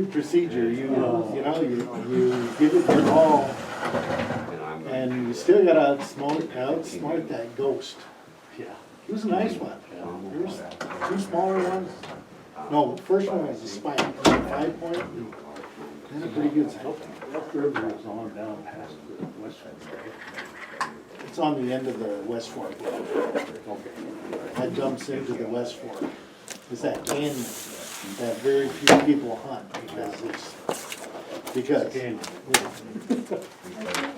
standard procedure. You give it your all, and you still gotta outsmart that ghost. Yeah, he was a nice one. There was two smaller ones. No, first one was a spike, 5 point. Then a pretty good spike. That river is on down past the west side. It's on the end of the West Fork Road. Okay. That dumps into the West Fork. It's that canyon that very few people hunt because Canyon.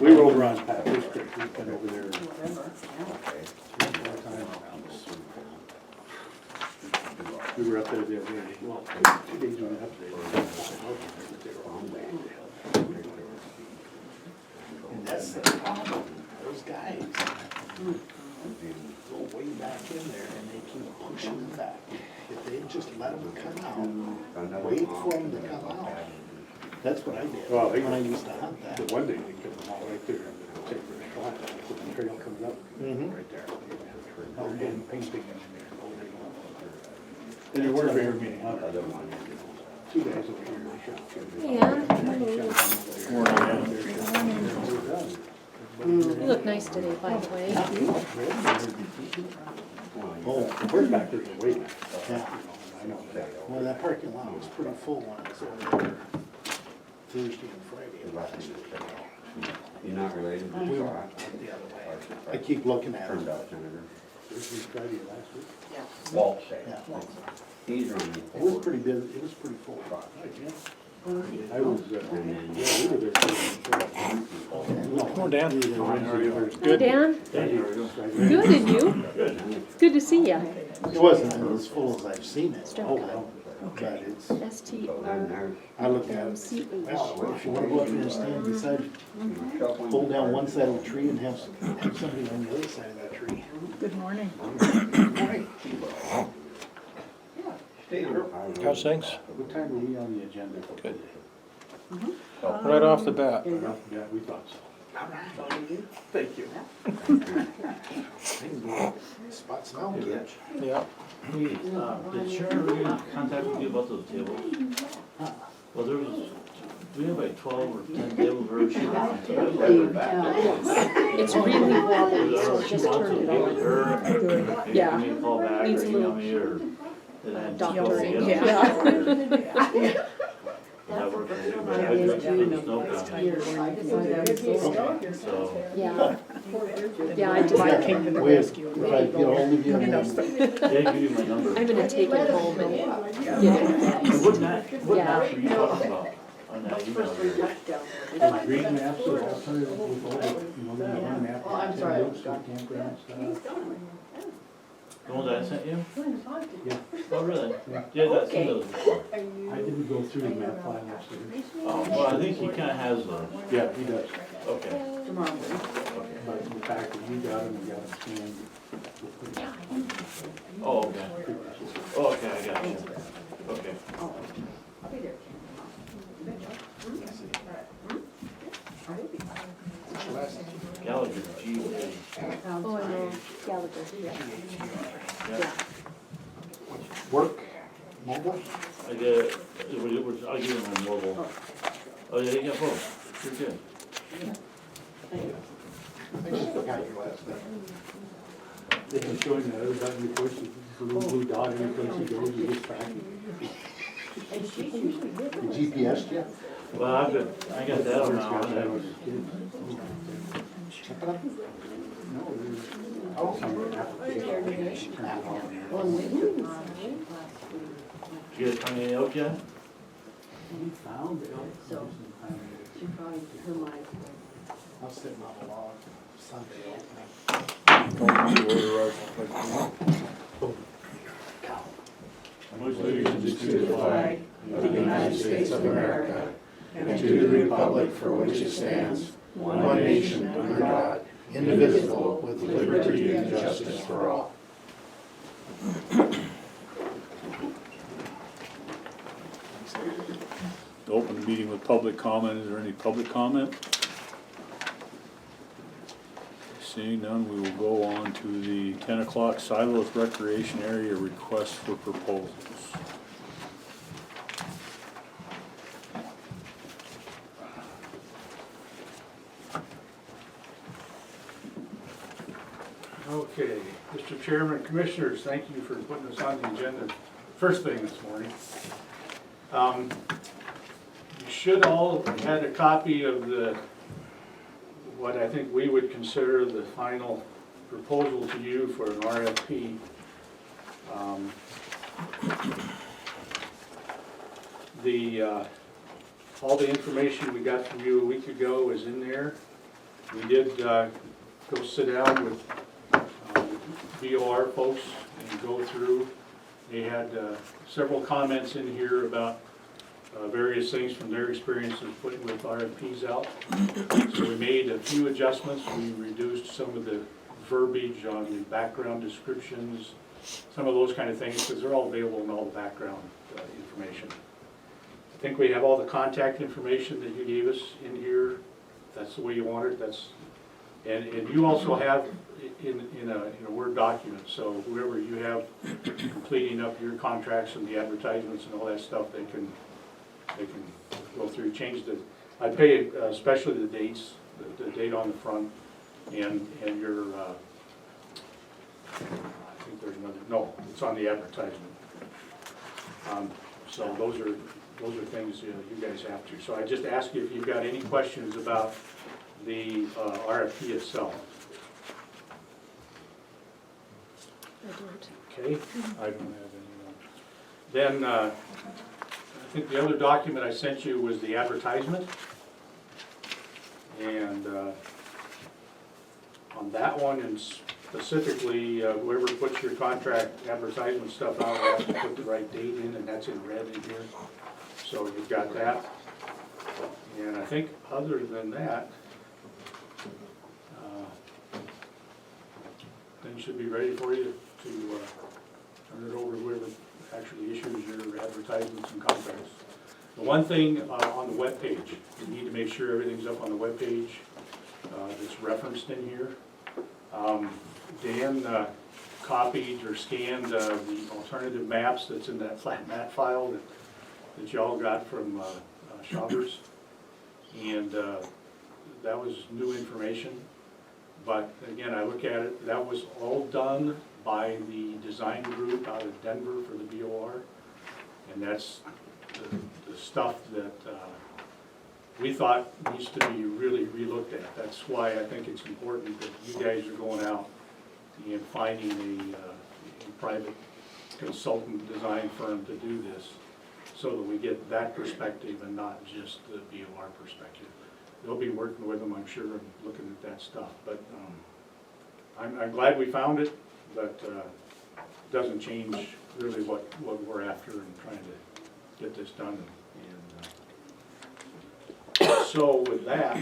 We were over on Pat Fish Creek, we've been over there. We were up there the other day, well, 2 days we went up there. and that's the problem. Those guys go way back in there and they keep pushing it back. If they just let them come out, wait for them to come out. That's what I did Well, when I used to hunt that. The one day they took them all right there and take their shot, when the trail comes up, right there. They're getting painting engineer. And there were very many hunters. 2 guys over here, they shot two. You look nice today, by the way. Oh, The horsebackers are way back. yeah. I know that. Well, that parking lot was pretty full when I was over there Thursday and Friday of last week. You're not related to We the went the other way. I keep looking at Turned it. out Senator. Thursday, Friday last week. Walt. Yeah. He's running. It was pretty busy, it was pretty full. I was, yeah, we were there. Oh, Dan. Hi, Dan. Good, and you? It's good to see ya. It wasn't as full as I've seen it. Start Oh, cut. well. But it's, STRMCH. I looked at it, well, if you wanna go up there and stand beside, hold down one side of the tree and have somebody on the other side of that tree. Good morning. How's things? What time are we on the agenda? Good. Right off the bat. Yeah, we thought so. Thank you. Spot smell good. Yeah. Did Sharon really contact you about those tables? Well, there was, we have like 12 or 10 tables where she It's really wobbly, so just turn it on. Yeah. Give me a call back Needs or a email little me or. doctoring. Yeah. That works for you, but I just did the snow cone. So, Yeah. Yeah, I just, I came to the Wait, rescue. if I get ahold of you, You know, yeah, give you my number. I'm gonna take it home and get it fixed. What map Yeah. were you talking about on that email? The green maps are alternative with all the, the one map. Oh, I'm sorry. Campground stuff. The ones I sent you? Yeah. Oh, really? Yeah, that's seen those before. I didn't go through the map file upstairs. Oh, well, I think he kinda has those. Yeah, he does. Okay. But the fact that you got them, you got them scanned. Oh, okay. Oh, okay, I got you. Okay. Gallagher, G-A. Oh, I know, Gallagher, yeah. Yeah. work, mobile? I get, I'll give him a mobile. Oh, yeah, you got both. You're good. I just forgot your last name. They've been showing that other button, you push, it's a little blue dot, every place you go, you get tracking. The GPS, Jeff? Well, I got that on now. Check it out. No, there's some application. You guys find any elk yet? We found it. I'm sitting on a log Sunday. Most allegiance to the flag of the United States of America and to the republic for which it stands, one nation under God, indivisible, with liberty and justice for all. Open the meeting with public comment. Is there any public comment? Seeing none, we will go on to the 10 o'clock Silos Recreation Area request for proposals. Okay, Mr. Chairman, Commissioners, thank you for putting us on the agenda first thing this morning. You should all have had a copy of what I think we would consider the final proposal to you for an RFP. All the information we got from you a week ago is in there. We did go sit down with BOR folks and go through. They had several comments in here about various things from their experiences putting with RFPs out. So we made a few adjustments. We reduced some of the verbiage on the background descriptions, some of those kind of things, because they're all available in all the background information. I think we have all the contact information that you gave us in here. That's the way you want it. And you also have in a Word document, so whoever you have completing up your contracts and the advertisements and all that stuff, they can go through, change I pay especially the dates, the date on the front, and your, I think there's another, no, it's on the advertisement. So those are things you guys have to. So I just ask you if you've got any questions about the RFP itself. I don't. Okay. I don't have any. Then I think the other document I sent you was the advertisement. And on that one, and specifically, whoever puts your contract advertisement stuff out has to put the right date in, and that's in red in here. So you've got that. And I think other than that, things should be ready for you to turn it over to whoever actually issues your advertisements and contracts. The one thing on the webpage, you need to make sure everything's up on the webpage that's referenced in here. Dan copied or scanned the alternative maps that's in that flat map file that y'all got from Shoppers. And that was new information. But again, I look at it, that was all done by the design group out of Denver for the BOR. And that's the stuff that we thought needs to be really relooked at. That's why I think it's important that you guys are going out and finding a private consultant design firm to do this, so that we get that perspective and not just the BOR perspective. They'll be working with them, I'm sure, and looking at that stuff. But I'm glad we found it, but it doesn't change really what we're after and trying to get this done. And so with that,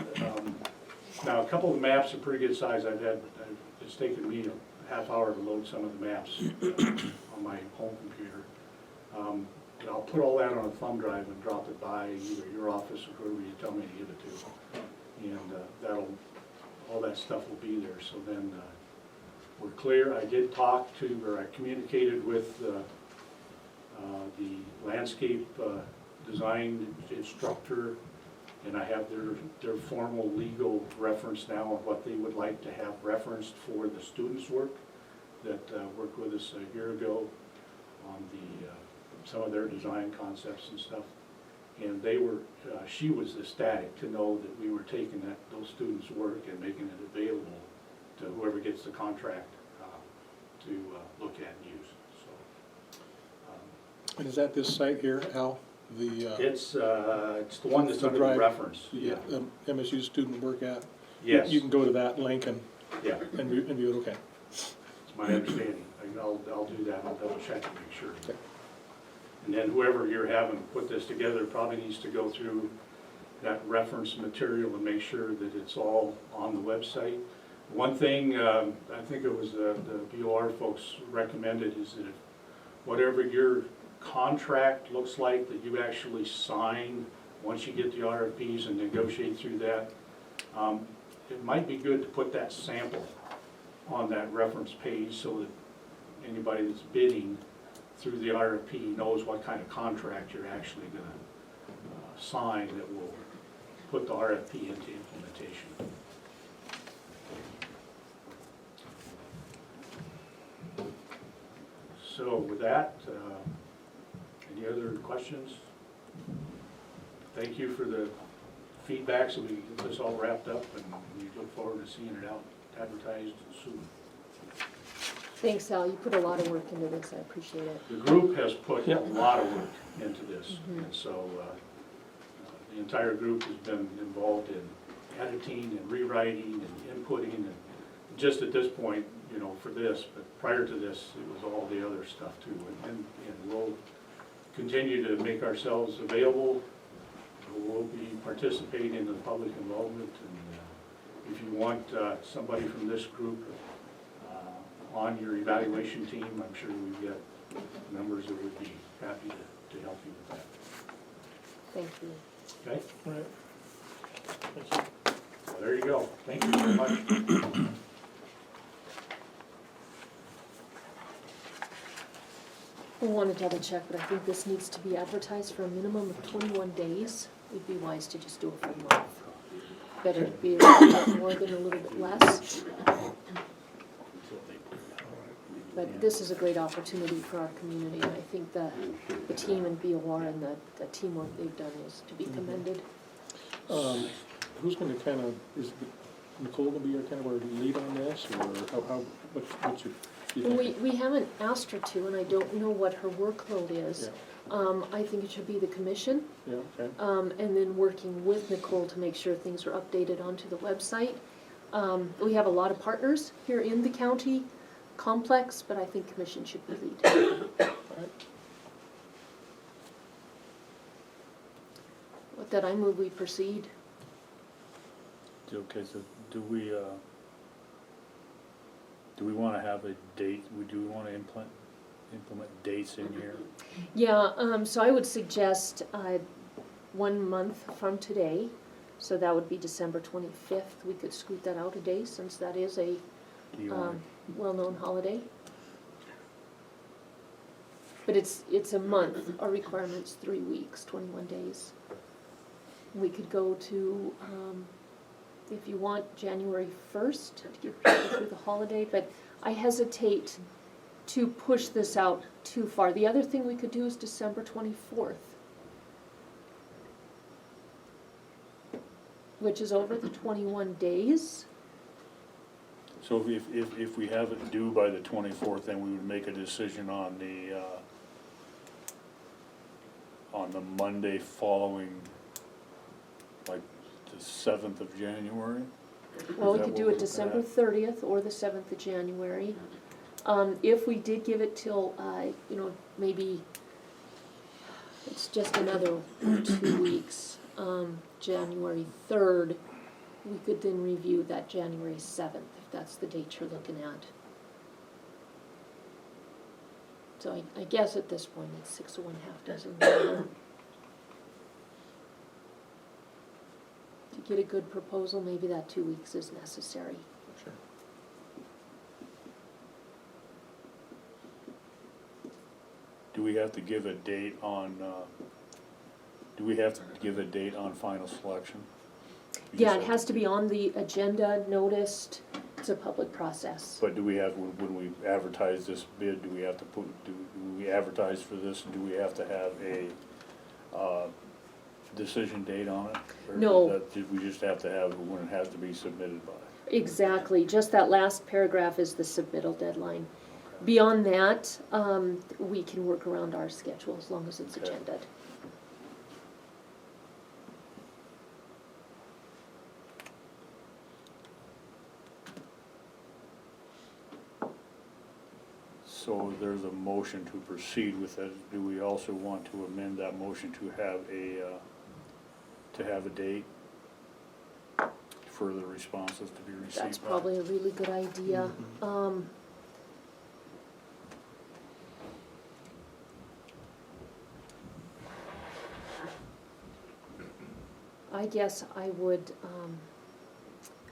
now a couple of the maps are pretty good size. It's taken me a half hour to load some of the maps on my home computer. And I'll put all that on a thumb drive and drop it by either your office or whoever you tell me to give it to. And all that stuff will be there. So then we're clear. I did talk to, or I communicated with the landscape design instructor, and I have their formal legal reference now of what they would like to have referenced for the students' work that worked with us a year ago on some of their design concepts and stuff. And they were, she was ecstatic to know that we were taking those students' work and making it available to whoever gets the contract to look at and use. So, And is that this site here, Al? it's the one that's the under the drive. reference. Yeah, MSU student work at? Yes. You can go to that link and Yeah, view it, okay. it's my understanding. I'll do that. I'll double check to make sure. Okay. And then whoever you're having put this together probably needs to go through that reference material and make sure that it's all on the website. One thing, I think it was the BOR folks recommended, is that whatever your contract looks like that you actually sign once you get the RFPs and negotiate through that, it might be good to put that sample on that reference page so that anybody that's bidding through the RFP knows what kind of contract you're actually going to sign that will put the RFP into implementation. with that, any other questions? Thank you for the feedback, so we can get this all wrapped up, and we look forward to seeing it out advertised soon. Thanks, Al, you put a lot of work into this, I appreciate it. The group has put a lot of work into this, and so the entire group has been involved in editing and rewriting and inputting, and just at this point, you know, for this, but prior to this, it was all the other stuff too. And we'll continue to make ourselves available. We'll be participating in the public involvement, and if you want somebody from this group on your evaluation team, I'm sure we've got members that would be happy to help you with that. Thank you. Okay? All right. Well, there you go. Thank you very much. I want to double check, but I think this needs to be advertised for a minimum of 21 days. It'd be wise to just do it for a month. Better to be a little bit more than a little bit less. But this is a great opportunity for our community, and I think the team in BOR and the teamwork they've done is to be commended. Who's gonna kinda, is Nicole gonna be our kind of our lead on this, or what's your? We haven't asked her to, and I don't know what her workload is. I think it should be the commission, Yeah, okay. and then working with Nicole to make sure things are updated onto the website. We have a lot of partners here in the county complex, but I think commission should be lead. With that, I move we proceed. Okay, so do we wanna have a date, do we wanna implement dates in here? Yeah, so I would suggest 1 month from today, so that would be December 25th. We could scoot that out a day, since that is a Do you want, well-known holiday. But it's a month. Our requirement's 3 weeks, 21 days. We could go to, if you want, January 1st to get people through the holiday, but I hesitate to push this out too far. The other thing we could do is December 24th, which is over the 21 days. so if we have it due by the 24th, then we would make a decision on the Monday following, like the 7th of January? Well, we Is that could do what it we're December at? 30th or the 7th of January. If we did give it till, maybe it's just another 2 weeks, January 3rd, we could then review that January 7th, if that's the date you're looking at. So I guess at this point, it's 6 of one, half dozen the other. To get a good proposal, maybe that 2 weeks is necessary. Sure. Do we have to give a date on, final selection? We Yeah, just it have has to be on the agenda, noticed, it's a public process. But do we have, when we advertise this bid, do we have to do we advertise for this, and do we have to have a, decision date on it? Or No. did we just have to have when it has to be submitted by? Exactly, just that last paragraph is the submittal deadline. Beyond that, we can work around our schedule as long as it's Okay. agended. So there's a motion to proceed with it. Do we also want to amend that motion to have a date for the responses to be received by? That's probably a really good idea. I guess I would,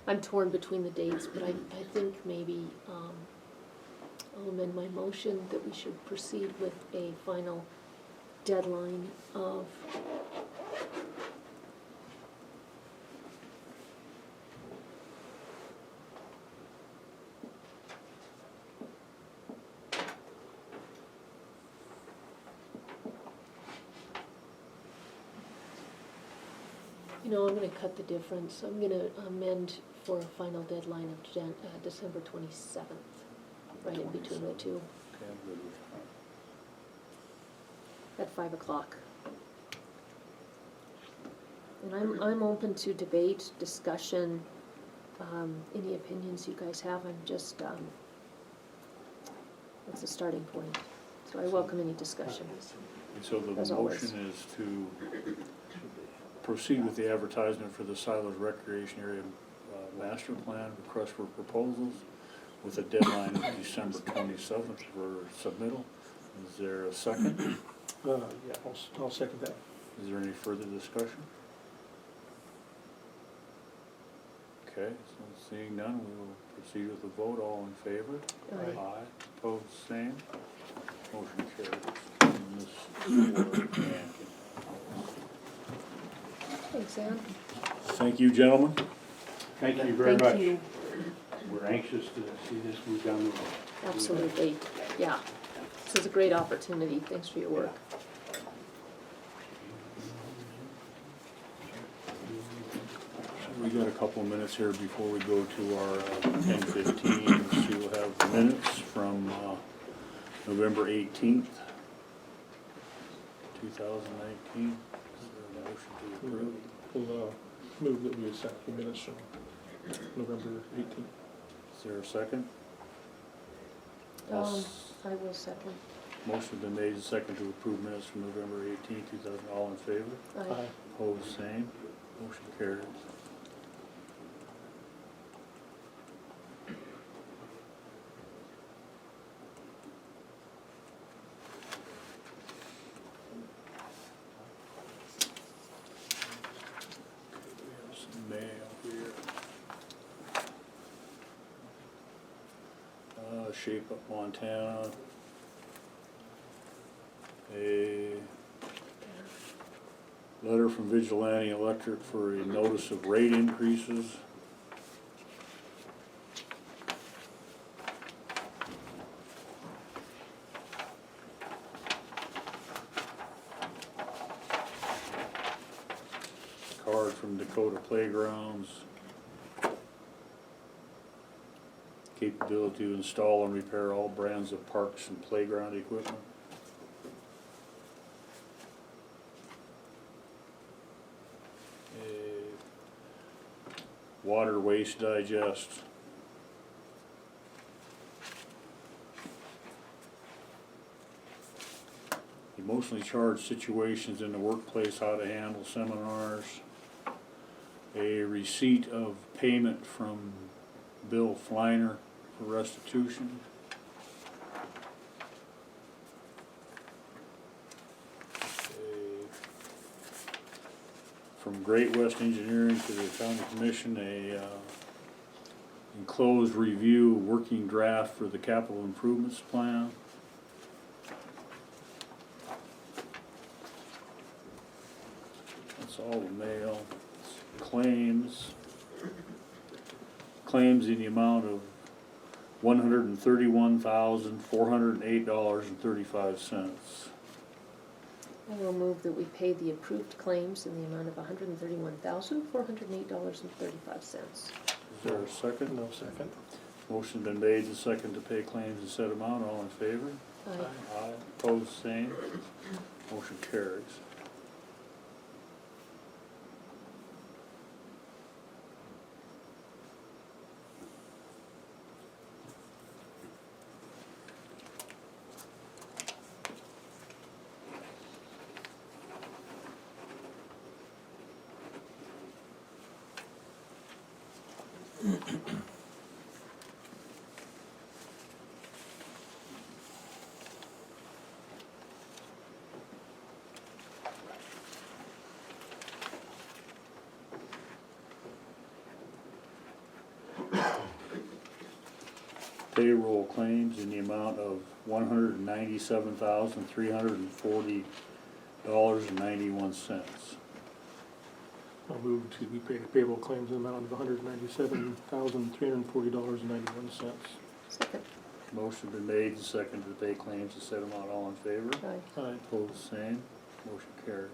I'm torn between the dates, but I think maybe, I'll amend my motion that we should proceed with a final deadline of You know, I'm gonna cut the difference. I'm gonna amend for a final deadline of December 27th, right in between the two, Okay, I'm good with at 5 o'clock. And I'm open to debate, discussion, any opinions you guys have. I'm just, it's a starting point. So I welcome any discussion. And so the As always. motion is to proceed with the advertisement for the Silos Recreation Area Master Plan, request for proposals, with a deadline of December 27th for submittal. Is there a second? Yeah, I'll second that. Is there any further discussion? Okay, so seeing none, we will proceed with the vote. All in favor? Aye. Aye. Opposed, same. Motion carries. And this is for Ann. Thanks, Ann. Thank you, gentlemen. Thank you very much. Thank you. We're anxious to see this move down the road. Absolutely, yeah. This is a great opportunity. Thanks for your work. We got a couple of minutes here before we go to our 10:15. So you'll have the minutes from November 18th, 2019. Is there a motion to approve? We'll move that we accept the minutes from November 18th. Is there a second? I will second. Motion been made and second to approve minutes from November 18th, 2000. All in favor? Aye. Opposed, same. Motion carries. We have some mail here. Shape Up Montana. A letter from Vigilante Electric for a notice of rate increases. Card from Dakota Playgrounds. Capability to install and repair all brands of parks and playground equipment. Water Waste Digest. Emotionally charged situations in the workplace, how to handle seminars. A receipt of payment from Bill Fleiner for restitution. From Great West Engineering to the County Commission, a enclosed review working draft for the capital improvements plan. That's all the mail. Claims. Claims in the amount of $131,408.35. I will move that we pay the approved claims in the amount of $131,408.35. Is there a second? No second. Motion been made and second to pay claims in said amount. All in favor? Aye. Aye. Opposed, same. Motion carries. Payroll claims in the amount of $197,340.91. I'll move to we pay the payroll claims in the amount of $197,340.91. Second. Motion been made and seconded to pay claims in said amount. All in favor? Aye. Aye. Opposed, same. Motion carries.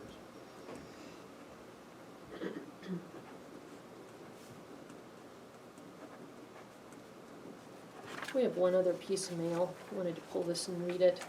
We have one other piece of mail, wanted to pull this and read it.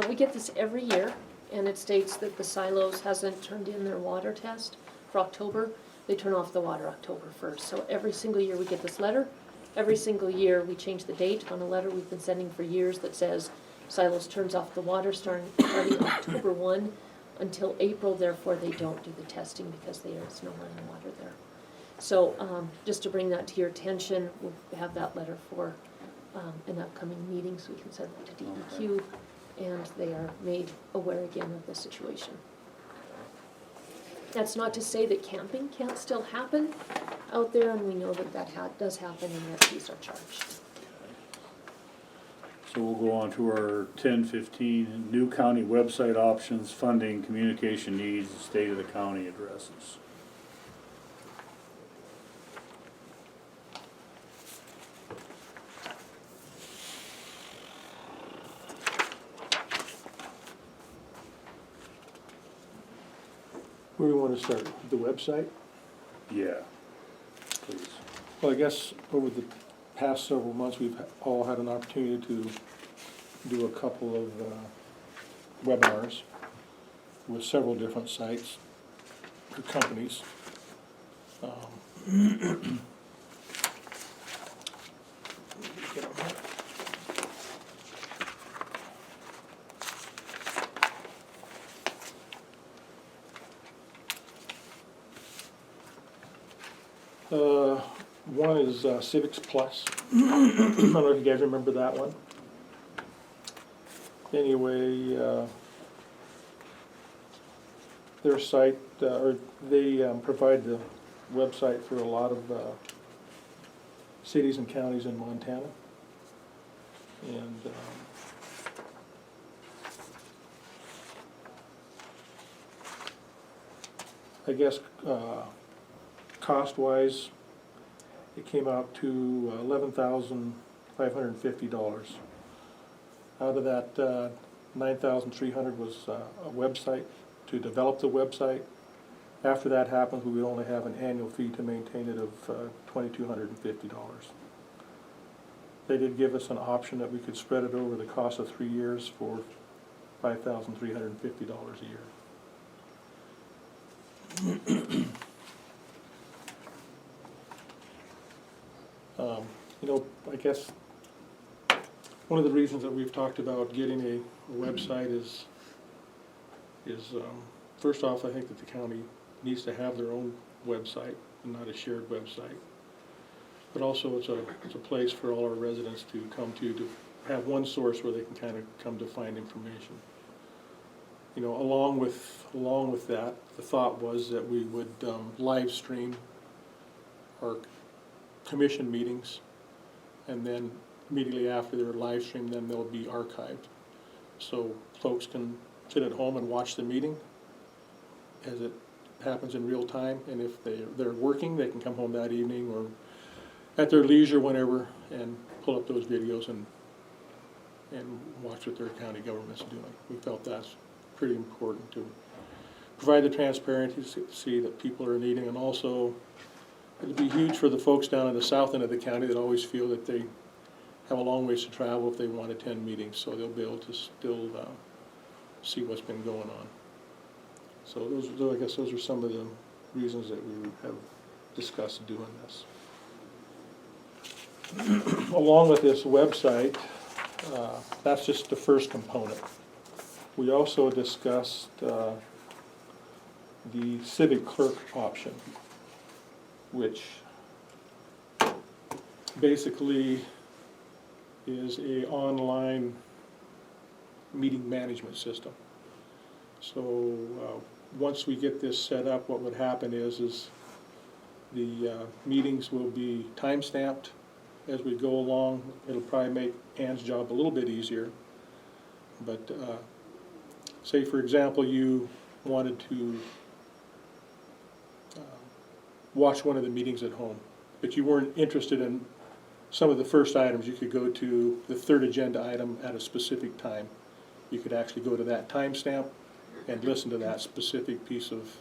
We get this every year, and it states that the silos hasn't turned in their water test for October. They turn off the water October 1st. So every single year we get this letter. Every single year we change the date on a letter we've been sending for years that says silos turns off the water starting October 1 until April, therefore they don't do the testing because there is no running water there. So just to bring that to your attention, we'll have that letter for an upcoming meeting so we can send it to DEQ, and they are made aware again of the situation. That's not to say that camping can't still happen out there, and we know that that does happen and that fees are charged. So we'll go on to our 10:15, new county website options, funding, communication needs, state of the county addresses. Where do we want to start? The website? Yeah, please. Well, I guess over the past several months, we've all had an opportunity to do a couple of webinars with several different sites or companies. One is Civics Plus. I don't know if you guys remember that one. Anyway, their site, or they provide the website for a lot of cities and counties in Montana. And I guess cost-wise, it came out to $11,550. Out of that, $9,300 was a website to develop the website. After that happens, we would only have an annual fee to maintain it of $2,250. They did give us an option that we could spread it over the cost of 3 years for $5,350 a year. You know, I guess one of the reasons that we've talked about getting a website is first off, I think that the county needs to have their own website and not a shared website. But also it's a place for all our residents to come to have one source where they can kind of come to find information. You know, along with that, the thought was that we would live stream our commission meetings, and then immediately after they're live streamed, then they'll be archived. So folks can sit at home and watch the meeting as it happens in real time, and if they're working, they can come home that evening or at their leisure whenever and pull up those videos and watch what their county government's doing. We felt that's pretty important to provide the transparency to see that people are needing, and also it'd be huge for the folks down in the south end of the county that always feel that they have a long ways to travel if they want to attend meetings, so they'll be able to still see what's been going on. So I guess those are some of the reasons that we have discussed doing this. Along with this website, that's just the first component. We also discussed the civic clerk option, which basically is an online meeting management system. So once we get this set up, what would happen is the meetings will be time-stamped as we go along. It'll probably make Ann's job a little bit easier. But say, for example, you wanted to watch one of the meetings at home, but you weren't interested in some of the first items. You could go to the third agenda item at a specific time. You could actually go to that timestamp and listen to that specific piece of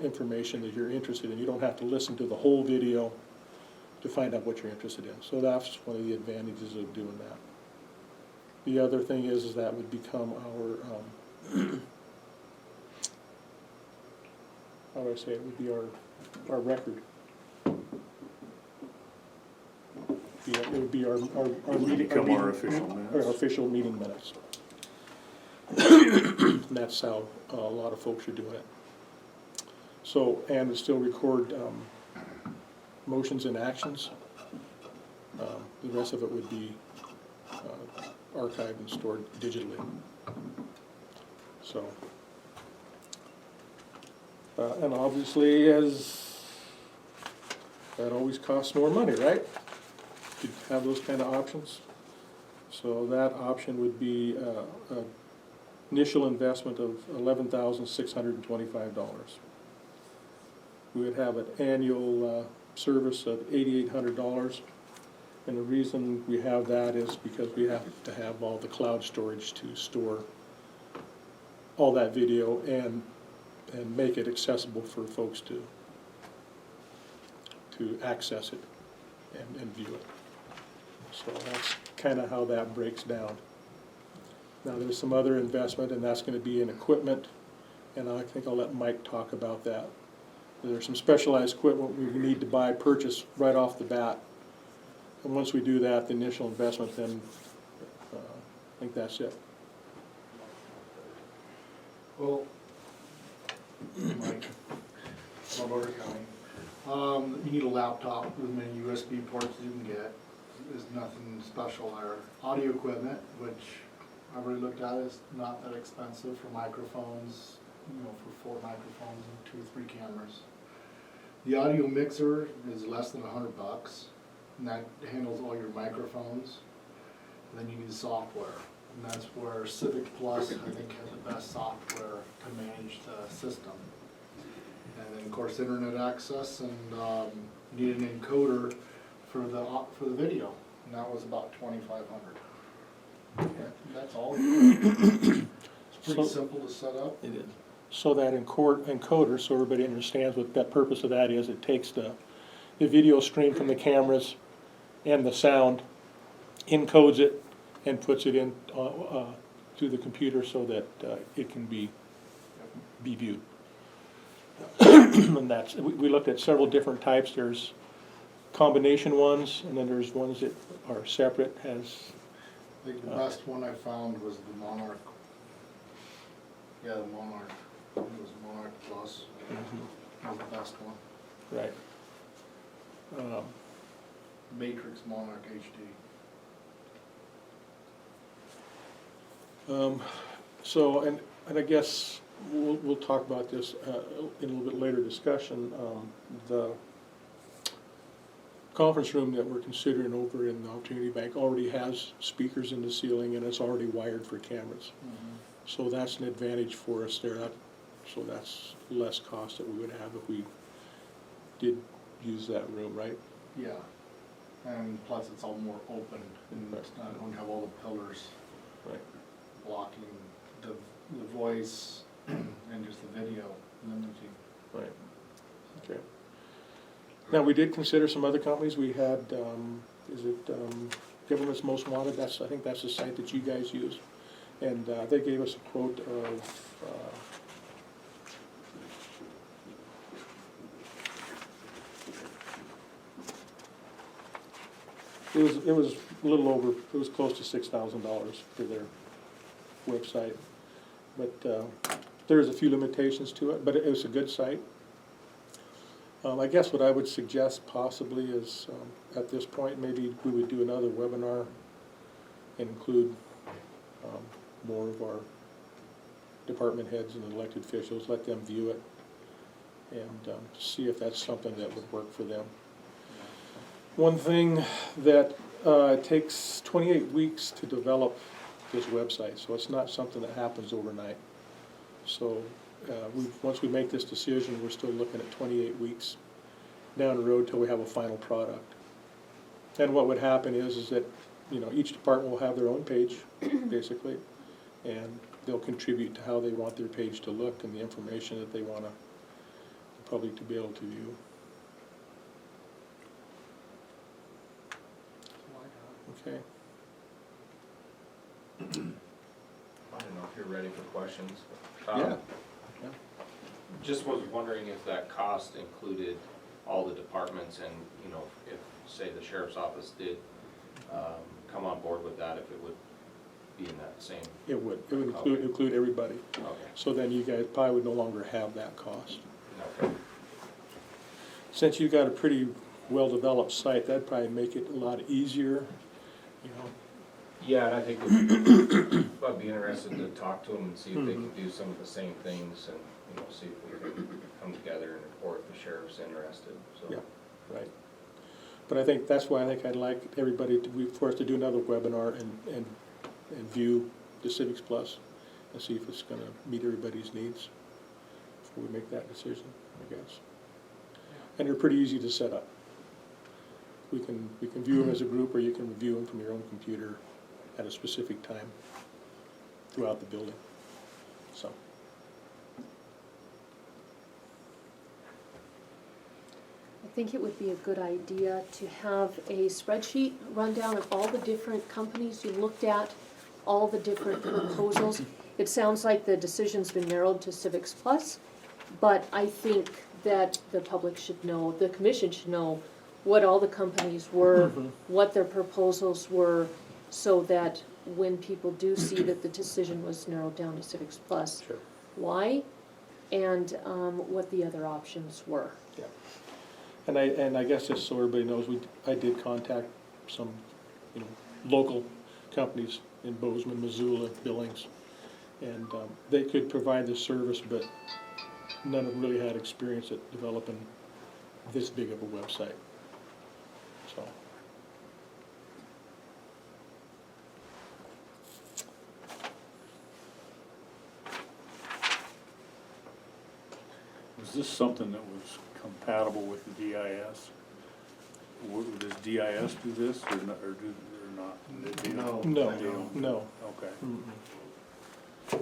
information that you're interested in. You don't have to listen to the whole video to find out what you're interested in. So that's one of the advantages of doing that. The other thing is that would become our, how do I say it, would be our record. Yeah, it would be our meeting. Become our official Our minutes. official meeting minutes. And that's how a lot of folks are doing it. So, and it still record motions and actions. The rest of it would be archived and stored digitally. So, and obviously, as that always costs more money, right? To have those kind of options. So that option would be a initial investment of $11,625. We would have an annual service of $8,800. And the reason we have that is because we have to have all the cloud storage to store all that video and make it accessible for folks to access it and view it. So that's kind of how that breaks down. Now there's some other investment, and that's going to be in equipment, and I think I'll let Mike talk about that. There's some specialized equipment we need to purchase right off the bat. And once we do that, the initial investment, then I think that's it. Well, Mike, Broadwater County, you need a laptop with many USB ports as you can get. There's nothing special there. Audio equipment, which I've already looked at, is not that expensive for microphones, you know, for 4 microphones and 2 or 3 cameras. The audio mixer is less than $100, and that handles all your microphones. And then you need software, and that's where Civic Plus, I think, has the best software to manage the system. And then, of course, internet access, and you need an encoder for the video, and that was about $2,500. That's all. It's pretty simple to set up. It is. So that encoder, so everybody understands what that purpose of that is, it takes the video stream from the cameras and the sound, encodes it, and puts it in to the computer so that it can be viewed. And that's, we looked at several different types. There's combination ones, and then there's ones that are separate. As I think the best one I found was the Monarch. Yeah, the Monarch. It was Monarch Plus. That was the best one. right. Matrix Monarch HD. So, and I guess we'll talk about this in a little bit later discussion. The conference room that we're considering over in the Opportunity Bank already has speakers in the ceiling, and it's already wired for cameras. So that's an advantage for us there. So that's less cost that we would have if we did use that room, right? Yeah. And plus it's all more open, and it's not, don't have all the pillars Right. blocking the voice and just the video limiting. Right. Okay. Now, we did consider some other companies. We had, is it Government's Most Wanted? I think that's the site that you guys use. And they gave us a quote of, it was a little over, it was close to $6,000 for their website. But there's a few limitations to it, but it was a good site. I guess what I would suggest possibly is, at this point, maybe we would do another webinar and include more of our department heads and elected officials, let them view it, and see if that's something that would work for them. One thing that it takes 28 weeks to develop this website, so it's not something that happens overnight. So once we make this decision, we're still looking at 28 weeks down the road till we have a final product. And what would happen is that, you know, each department will have their own page, basically, and they'll contribute to how they want their page to look and the information that they want the public to be able to view. Okay. I don't know if you're ready for questions. Yeah. Just was wondering if that cost included all the departments and, you know, if, say, the sheriff's office did come on board with that, if it would be in that same, It would include everybody. okay, So then you guys probably would no longer have that cost. okay. Since you've got a pretty well-developed site, that'd probably make it a lot easier, you know. Yeah, and I think I'd be interested to talk to them and see if they can do some of the same things and, you know, see if we can come together and report if the sheriff's interested, so. Yeah. Right. But I think that's why I think I'd like everybody for us to do another webinar and view the Civics Plus and see if it's gonna meet everybody's needs before we make that decision, I guess. And they're pretty easy to set up. We can view them as a group, or you can view them from your own computer at a specific time throughout the building, so. I think it would be a good idea to have a spreadsheet rundown of all the different companies you looked at, all the different proposals. It sounds like the decision's been narrowed to Civics Plus, but I think that the public should know, the commission should know what all the companies were, what their proposals were, so that when people do see that the decision was narrowed down to Civics Plus, Sure. why, and what the other options were. Yeah. And I guess just so everybody knows, I did contact some, you know, local companies in Bozeman, Missoula, Billings, and they could provide the service, but none of them really had experience at developing this big of a website, so. Was this something that was compatible with the DIS? Does DIS do this or not, or not? They don't? No, They don't? no. Okay. Mm-mm.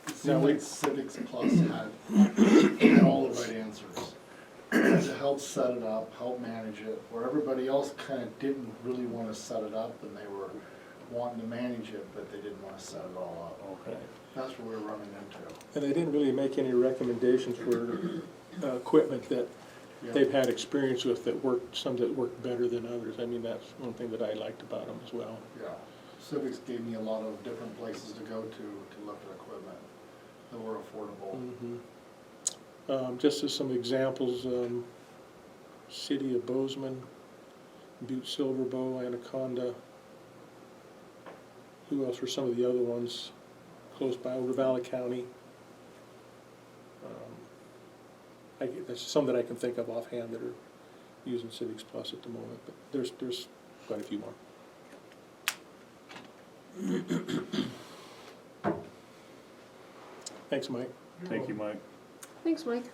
It seemed like Civics Plus had all the right answers. To help set it up, help manage it, where everybody else kind of didn't really want to set it up, and they were wanting to manage it, but they didn't want to set it all up. Okay. That's what we were running into. And they didn't really make any recommendations for equipment that Yeah. they've had experience with that worked, some that worked better than others. I mean, that's one thing that I liked about them as well. Yeah, Civics gave me a lot of different places to go to look at equipment that were affordable. Just as some examples, City of Bozeman, Butte Silverbow, Anaconda. Who else were some of the other ones close by? Ravalli County. There's some that I can think of offhand that are using Civics Plus at the moment, but there's quite a few more. Thanks, Mike. Thank you, Mike. Thanks, Mike.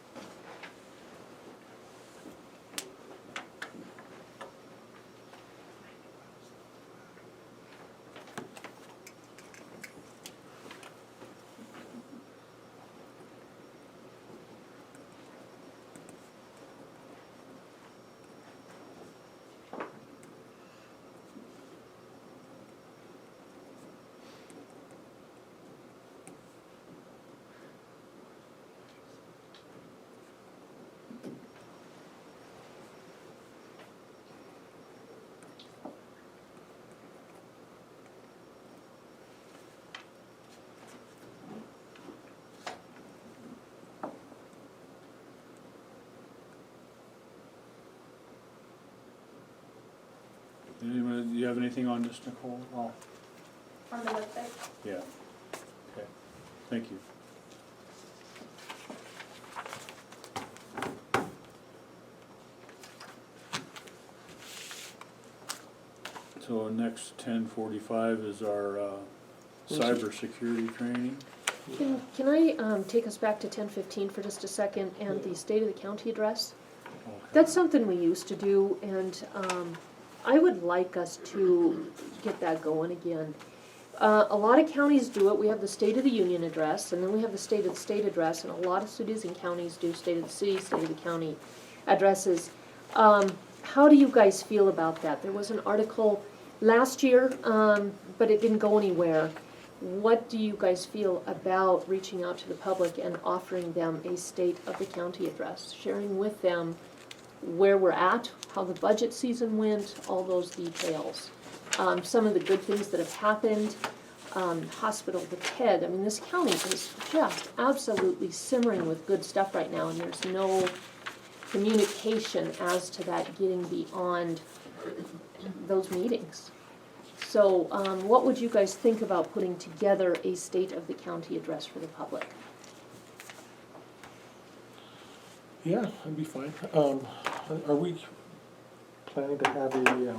Anybody, do you have anything on this, Nicole? Oh, On the website? yeah. Okay, thank you. So next 10:45 is our cybersecurity training. Can I take us back to 10:15 for just a second and the State of the County address? Okay. That's something we used to do, and I would like us to get that going again. A lot of counties do it. We have the State of the Union address, and then we have the State of the State address, and a lot of cities and counties do State of the City, State of the County addresses. How do you guys feel about that? There was an article last year, but it didn't go anywhere. What do you guys feel about reaching out to the public and offering them a state of the county address, sharing with them where we're at, how the budget season went, all those details? Some of the good things that have happened, hospital with Ted. I mean, this county is just absolutely simmering with good stuff right now, and there's no communication as to that getting beyond those meetings. So what would you guys think about putting together a state of the county address for the public? Yeah, that'd be fine. Are we planning to have a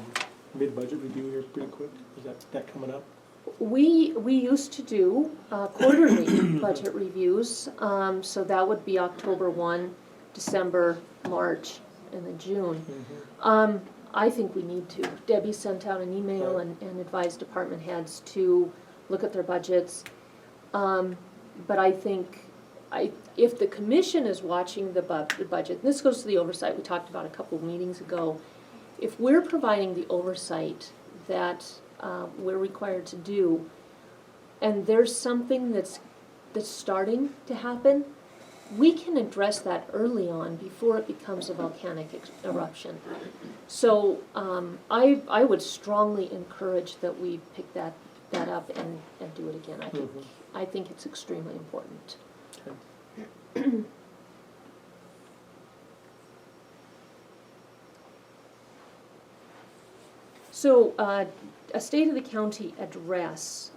mid-budget review here pretty quick? Is that coming up? We used to do quarterly budget reviews, so that would be October 1, December, March, and then June. I think we need to. Debbie sent out an email and advised department heads to look at their budgets. But I think if the commission is watching the budget, and this goes to the oversight we talked about a couple of meetings ago, if we're providing the oversight that we're required to do, and there's something that's starting to happen, we can address that early on before it becomes a volcanic eruption. So I would strongly encourage that we pick that up and do it again. I think it's extremely important. Okay. So a state of the county address.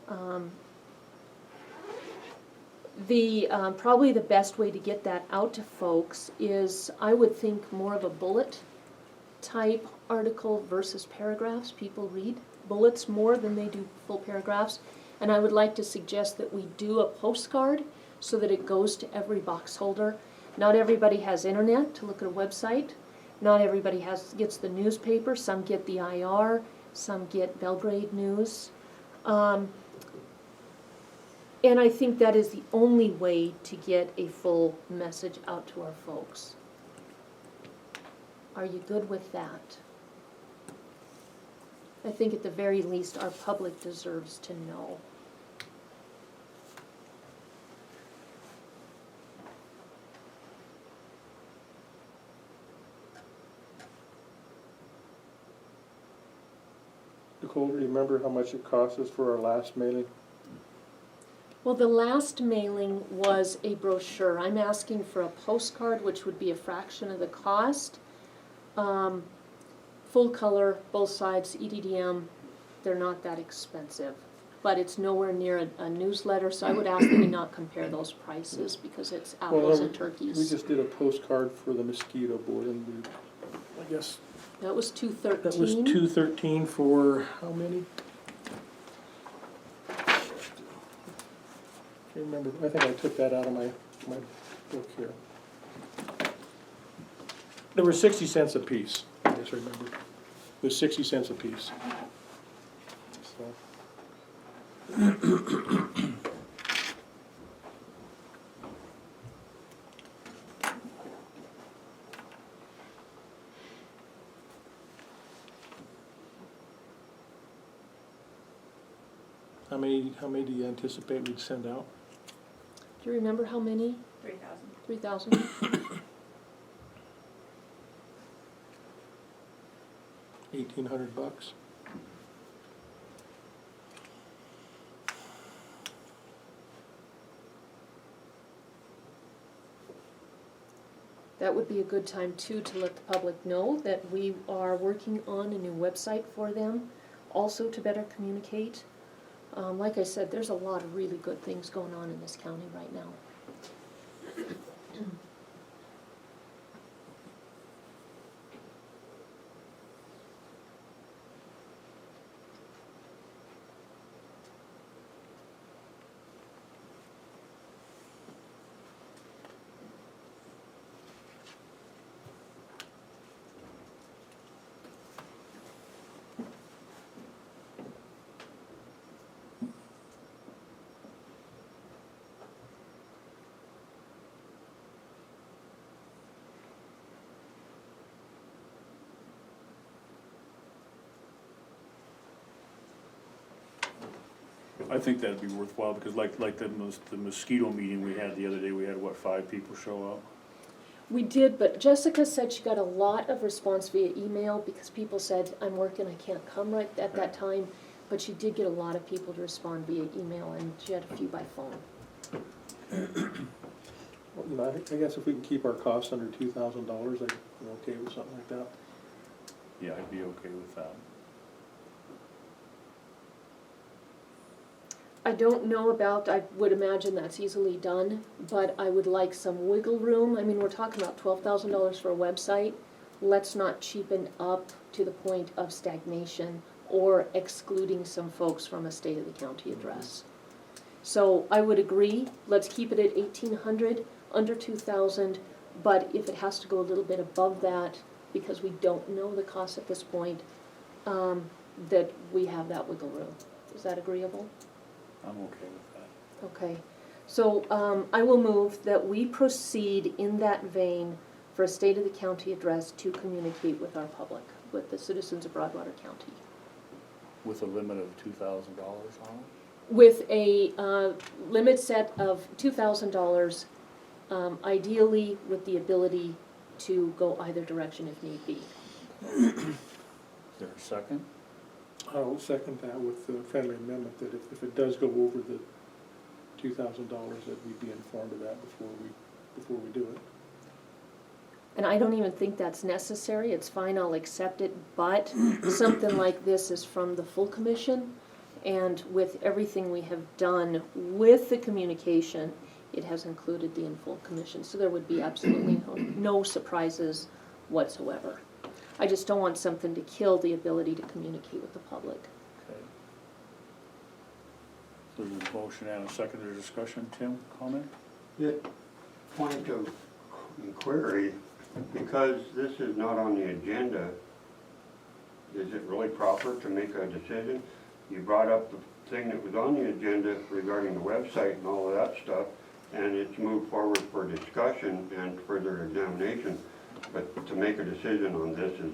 Probably the best way to get that out to folks is, I would think, more of a bullet type article versus paragraphs. People read bullets more than they do full paragraphs. And I would like to suggest that we do a postcard so that it goes to every box holder. Not everybody has internet to look at a website. Not everybody gets the newspaper. Some get the IR, some get Belgrade News. And I think that is the only way to get a full message out to our folks. Are you good with that? I think at the very least our public deserves to know. Nicole, do you remember how much it cost us for our last mailing? Well, the last mailing was a brochure. I'm asking for a postcard, which would be a fraction of the cost. Full color, both sides, EDDM. They're not that expensive, but it's nowhere near a newsletter, so I would ask that we not compare those prices because it's apples and turkeys. We just did a postcard for the mosquito board, and I guess That was $213. that was $213 for how many? I remember. I think I took that out of my book here. There were 60 cents a piece. I just remember. It was 60 cents a piece. So. How many do you anticipate we'd send out? Do you remember how many? 3,000. 3,000? 1,800 bucks. That would be a good time too to let the public know that we are working on a new website for them, also to better communicate. Like I said, there's a lot of really good things going on in this county right now. I think that'd be worthwhile, because like the mosquito meeting we had the other day, we had, what, 5 people show up? We did, but Jessica said she got a lot of response via email because people said, I'm working, I can't come right at that time. But she did get a lot of people to respond via email, and she had a few by phone. Well, you know, I guess if we can keep our costs under $2,000, I'm okay with something like that. Yeah, I'd be okay with that. I don't know about, I would imagine that's easily done, but I would like some wiggle room. I mean, we're talking about $12,000 for a website. Let's not cheapen up to the point of stagnation or excluding some folks from a state of the county address. So I would agree, let's keep it at 1,800, under 2,000, but if it has to go a little bit above that, because we don't know the cost at this point, that we have that wiggle room. Is that agreeable? I'm okay with that. Okay, so I will move that we proceed in that vein for a state of the county address to communicate with our public, with the citizens of Broadwater County. With a limit of $2,000 on it? With a limit set of $2,000, ideally with the ability to go either direction if need be. Is there a second? I'll second that with the friendly amendment that if it does go over the $2,000, that we be informed of that before we do it. And I don't even think that's necessary, it's fine, I'll accept it, but something like this is from the full commission, and with everything we have done with the communication, it has included the in full commission, so there would be absolutely no surprises whatsoever. I just don't want something to kill the ability to communicate with the public. Okay. So there's a motion and a second to discussion. Tim, comment? Yeah, point of inquiry, because this is not on the agenda, is it really proper to make a decision? You brought up the thing that was on the agenda regarding the website and all of that stuff, and it's moved forward for discussion and further examination. But to make a decision on this is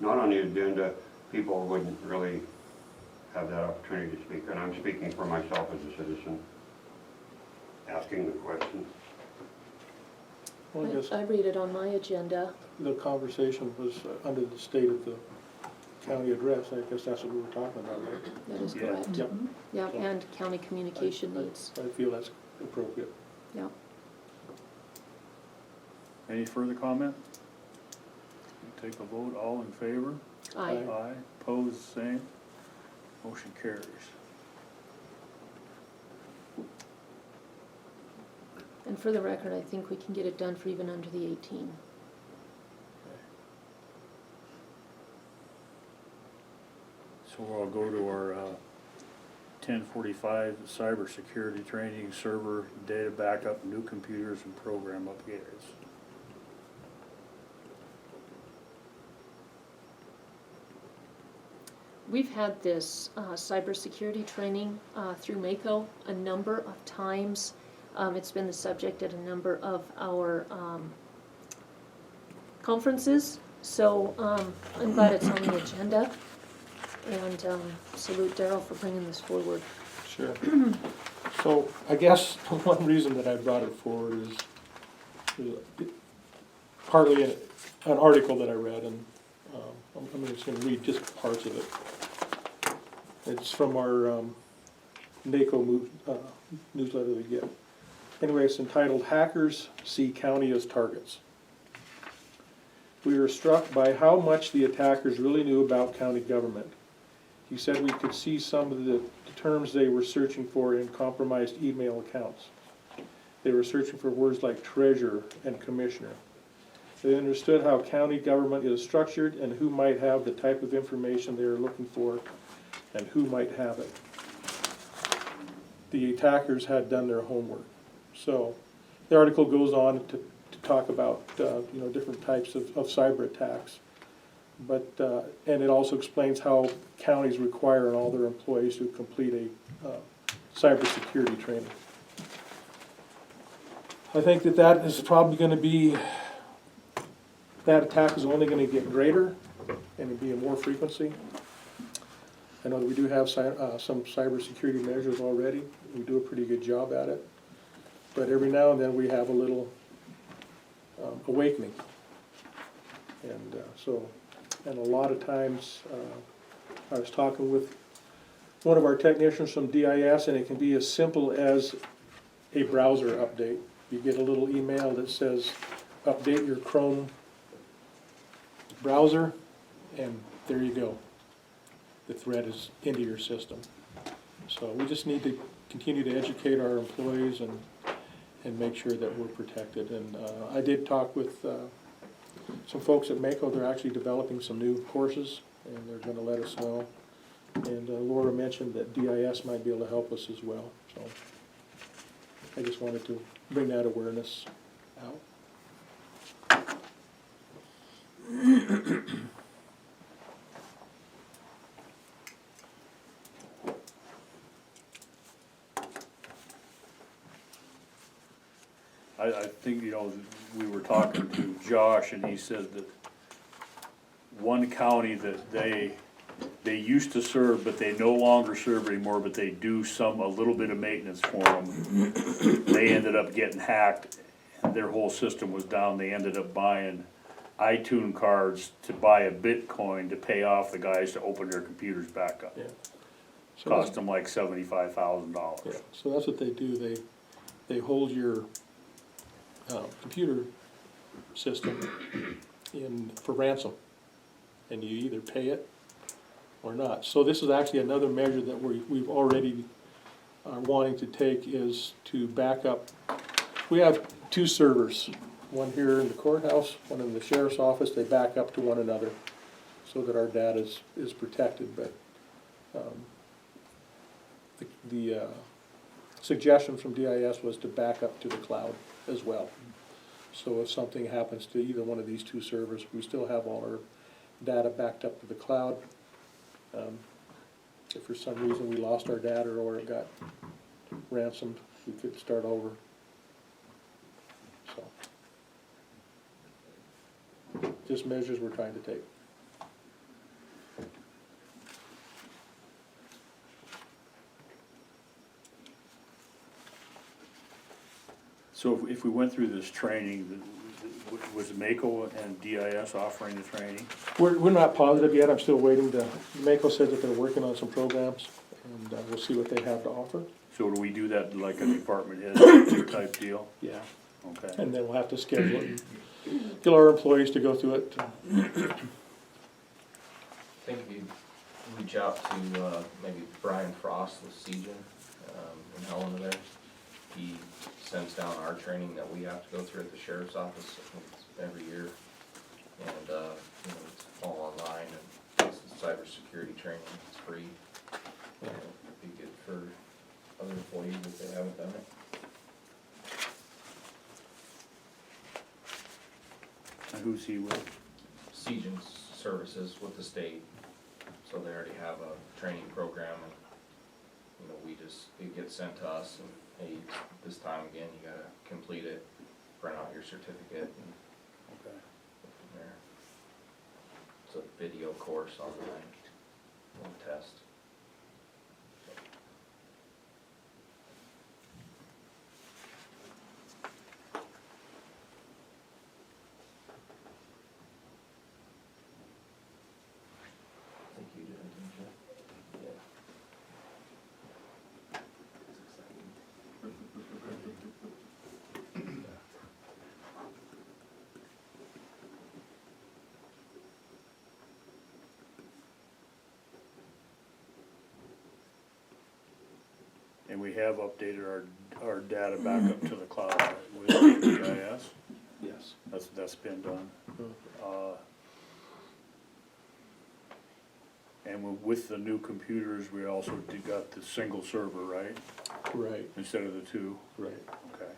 not on the agenda, people wouldn't really have that opportunity to speak. And I'm speaking for myself as a citizen, asking the question. Well, I guess I read it on my agenda. the conversation was under the state of the county address. I guess that's what we were talking about, right? That is Yeah. correct. Yep. Yeah, and county communication I- needs, I feel that's appropriate. yeah. Any further comment? Take a vote. All in favor? Aye. Aye. Opposed, same. Motion carries. And for the record, I think we can get it done for even under the 18. So I'll go to our 10:45 cybersecurity training, server data backup, new computers and program upgrades. We've had this cybersecurity training through MACO a number of times. It's been the subject at a number of our conferences, so I'm glad it's on the agenda. And salute Daryl for bringing this forward. Sure. So I guess one reason that I brought it forward is partly an article that I read, and I'm just going to read just parts of it. It's from our NACO newsletter we get. Anyway, it's entitled, Hackers See County as Targets. We were struck by how much the attackers really knew about county government. He said we could see some of the terms they were searching for in compromised email accounts. They were searching for words like treasurer and commissioner. They understood how county government is structured and who might have the type of information they are looking for and who might have it. The attackers had done their homework. So the article goes on to talk about different types of cyber attacks. But and it also explains how counties require all their employees to complete a cybersecurity training. I think that is probably going to be, that attack is only going to get greater and it'll be a more frequency. I know that we do have some cybersecurity measures already. We do a pretty good job at it. But every now and then we have a little awakening. And and a lot of times, I was talking with one of our technicians from DIS, and it can be as simple as a browser update. You get a little email that says, update your Chrome browser, and there you go. The threat is into your system. So we just need to continue to educate our employees and make sure that we're protected. And I did talk with some folks at Mako. They're actually developing some new courses, and they're going to let us know. And Laura mentioned that DIS might be able to help us as well. So I just wanted to bring that awareness out. I think, you know, we were talking to Josh, and he said that one county that they used to serve, but they no longer serve anymore, but they do a little bit of maintenance for them. They ended up getting hacked, and their whole system was down. They ended up buying iTunes cards to buy a Bitcoin to pay off the guys to open their computers back up. Yeah. So Cost them like $75,000. yeah. So that's what they do. They hold your computer system for ransom, and you either pay it or not. So this is actually another measure that we've already are wanting to take, is to back up. We have two servers, one here in the courthouse, one in the sheriff's office. They back up to one another so that our data is protected. But the suggestion from DIS was to back up to the cloud as well. So if something happens to either one of these two servers, we still have all our data backed up to the cloud. If for some reason we lost our data or it got ransomed, we could start over. So, just measures we're trying to take. So if we went through this training, was Mako and DIS offering the training? We're not positive yet. I'm still waiting to, Mako said that they're working on some programs, and we'll see what they have to offer. So do we do that like a department head type deal? Yeah. Okay. And then we'll have to schedule it and get our employees to go through it. I think if you reach out to maybe Brian Frost with Seagen in Helena there, he sends down our training that we have to go through at the sheriff's office. I think it's every year, and you know, it's all online, and it's the cybersecurity training. It's free. It'd be good for other employees if they haven't done it. And who's he with? Seagen's services with the state, so they already have a training program, and you know, it gets sent to us, and hey, this time again, you gotta complete it, print out your certificate, and Okay. go from there. It's a video course online, one test. I think you did, didn't you? Yeah. And we have updated our data back up to the cloud with DIS. Yes. That's been done. And with the new computers, we also got the single server, right? Right, Instead of the two. right. Okay.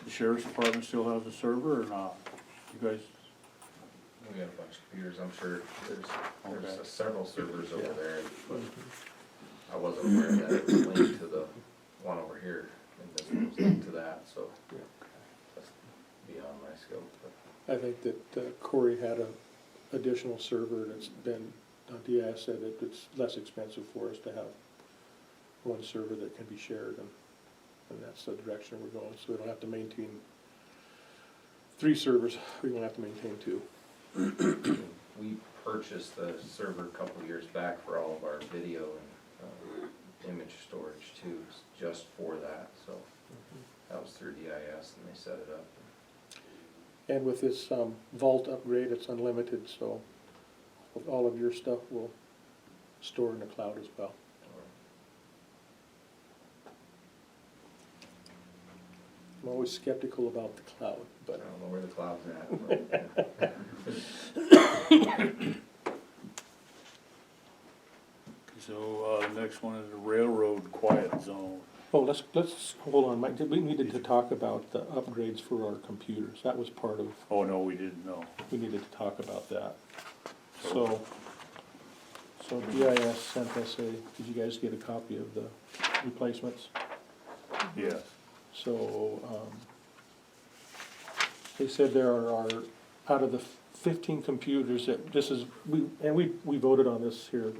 The sheriff's department still has a server or not? You guys? We got a bunch of computers, I'm sure there's Okay. several servers over Yeah. there, but I wasn't aware that it was linked to the one over here, and this one was linked to that, so Yeah. that's beyond my scope, but I think that Corey had a additional server that's been DIS said that it's less expensive for us to have one server that can be shared, and that's the direction we're going, so we don't have to maintain 3 servers, we won't have to maintain 2. We purchased the server a couple of years back for all of our video and image storage too, just for that, so that was through DIS and they set it up. And with this Vault upgrade, it's unlimited, so all of your stuff will store in the cloud as well. I'm always skeptical about the cloud, I but don't know where the cloud's at. So, next one is the railroad quiet zone. oh, let's hold on, Mike. We needed to talk about the upgrades for our computers. That was part of. Oh, no, we didn't know. We needed to talk about that. So DIS sent us did you guys get a copy of the replacements? Yes. So, they said there are, out of the 15 computers that, this is, we voted on this here a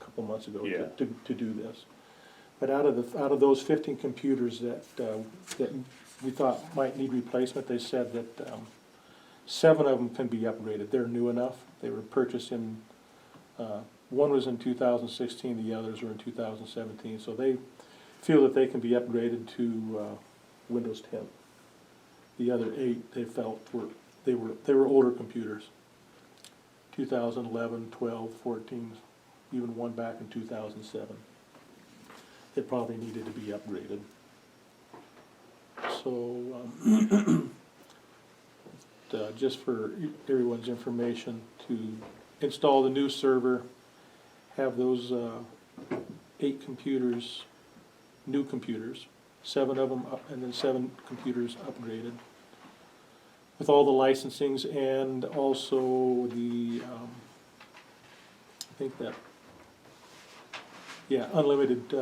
couple months ago Yeah. to do this. But out of those 15 computers that we thought might need replacement, they said that 7 of them can be upgraded. They're new enough. They were purchased in, one was in 2016, the others were in 2017. So they feel that they can be upgraded to Windows 10. The other 8 they felt they were older computers. 2011, 12, 14, even one back in 2007. They probably needed to be upgraded. So, just for everyone's information, to install the new server, have those 8 computers, new computers, 7 of them up, and then 7 computers upgraded, with all the licensings and also the, I think that, yeah, unlimited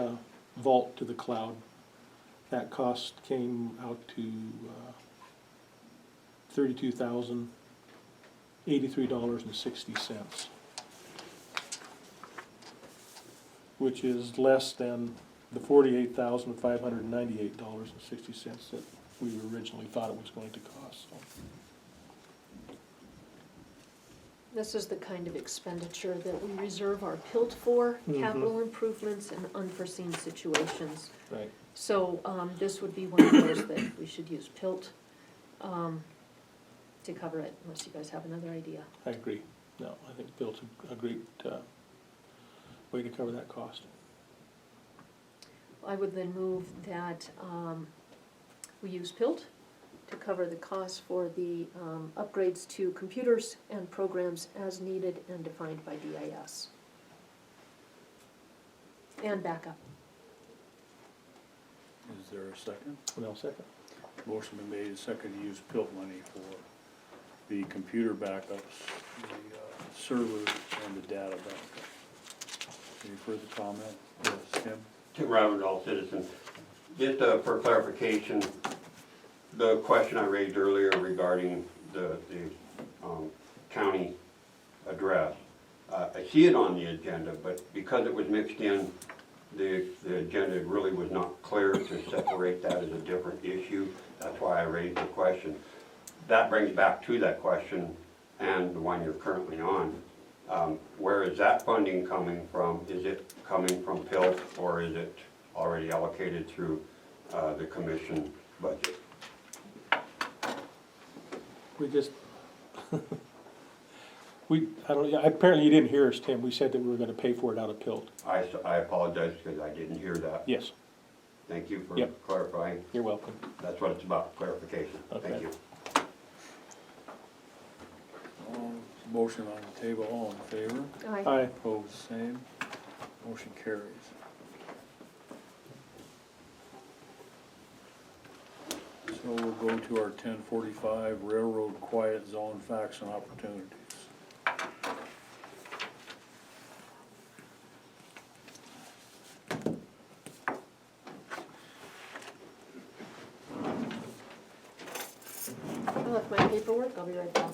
vault to the cloud. That cost came out to $32,083.60, which is less than the $48,598.60 that we originally thought it was going to cost. So. This is the kind of expenditure that we reserve our PILT for, capital improvements and unforeseen situations. Right. So, this would be one of those that we should use PILT, to cover it, unless you guys have another idea. I agree. No, I think Bill's a great way to cover that cost. I would then move that, we use PILT to cover the costs for the upgrades to computers and programs as needed and defined by DIS. And backup. Is there a second? No second. Motion been made, second to use PILT money for the computer backups, the server, and the data backup. Any further comment? Yes, Tim? Tim Ravendall, citizen. Just for clarification, the question I raised earlier regarding the county address, I see it on the agenda, but because it was mixed in, the agenda really was not clear to separate that as a different issue. That's why I raised the question. That brings back to that question and the one you're currently on. Where is that funding coming from? Is it coming from PILT or is it already allocated through the commission budget? We just, apparently you didn't hear us, Tim. We said that we were gonna pay for it out of PILT. I apologize because I didn't hear that. Yes, Thank you for Yep. clarifying. you're welcome. That's what it's about, clarification. Okay. Thank you. Motion on the table, all in favor? Aye. Opposed, same. Motion carries. So we'll go to our 1045 Railroad Quiet Zone Facts and Opportunities. I left my paperwork, I'll be right back.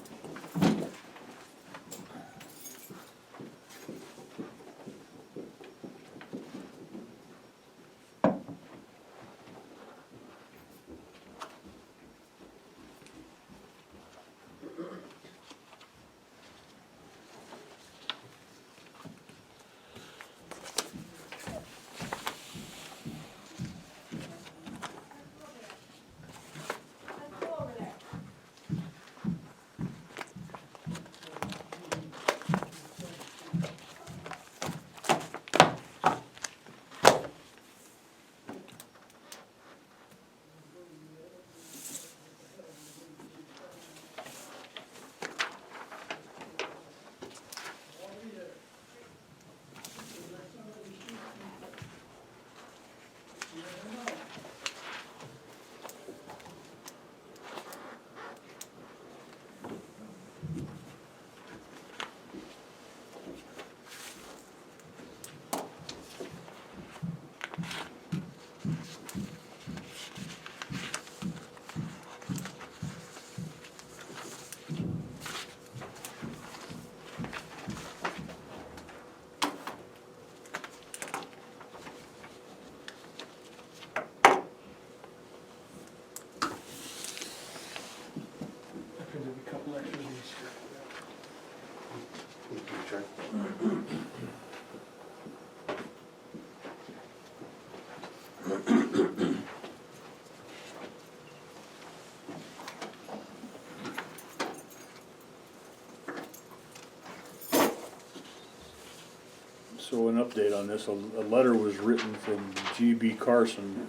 So an update on this, a letter was written from G.B. Carson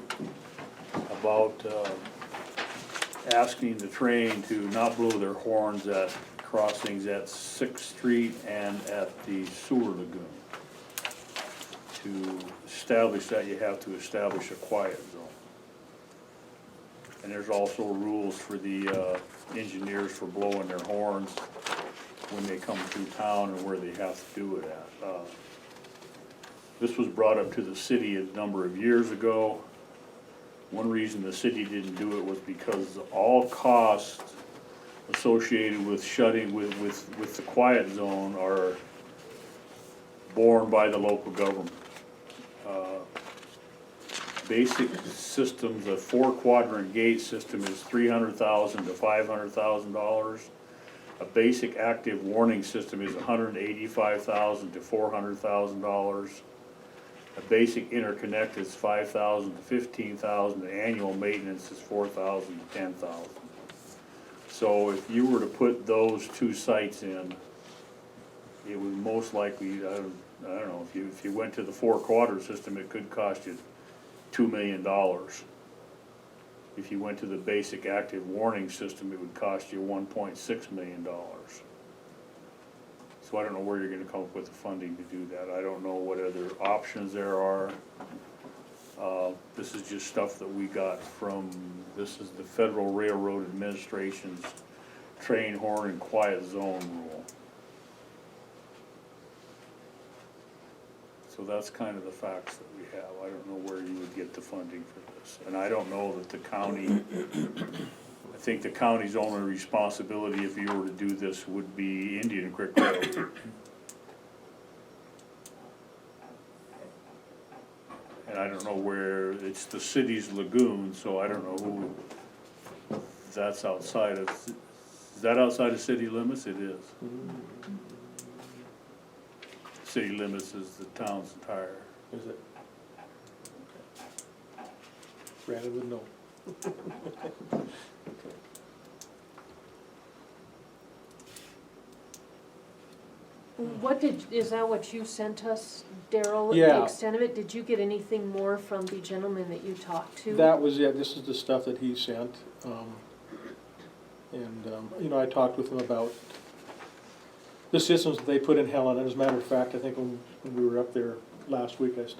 about asking the train to not blow their horns at crossings at Sixth Street and at the sewer lagoon. To establish that, you have to establish a quiet zone. And there's also rules for the engineers for blowing their horns when they come through town and where they have to do it at. This was brought up to the city a number of years ago. One reason the city didn't do it was because all costs associated with shutting, with the quiet zone are borne by the local government. Basic systems, a 4-quadrant gate system is $300,000 to $500,000. A basic active warning system is $185,000 to $400,000. A basic interconnect is $5,000 to $15,000. The annual maintenance is $4,000 to $10,000. So if you were to put those 2 sites in, it would most likely, I don't know, if you went to the 4-quadrant system, it could cost you $2 million. If you went to the basic active warning system, it would cost you $1.6 million. So I don't know where you're gonna come up with the funding to do that. I don't know what other options there are. This is just stuff that we got from, this is the Federal Railroad Administration's train horn and quiet zone rule. So that's kind of the facts that we have. I don't know where you would get the funding for this. And I don't know that the county, I think the county's only responsibility if you were to do this would be Indian Creek Road. And I don't know where, it's the city's lagoon, so I don't know who, that's outside of, is that outside of city limits? It is. City limits is the town's entire. Is it? Brandon would know. What is that what you sent us, Daryl? Yeah. The extent of it, did you get anything more from the gentleman that you talked to? That was, yeah, this is the stuff that he sent. You know, I talked with him about the systems that they put in Helen, and as a matter of fact, I think when we were up there last week, I stopped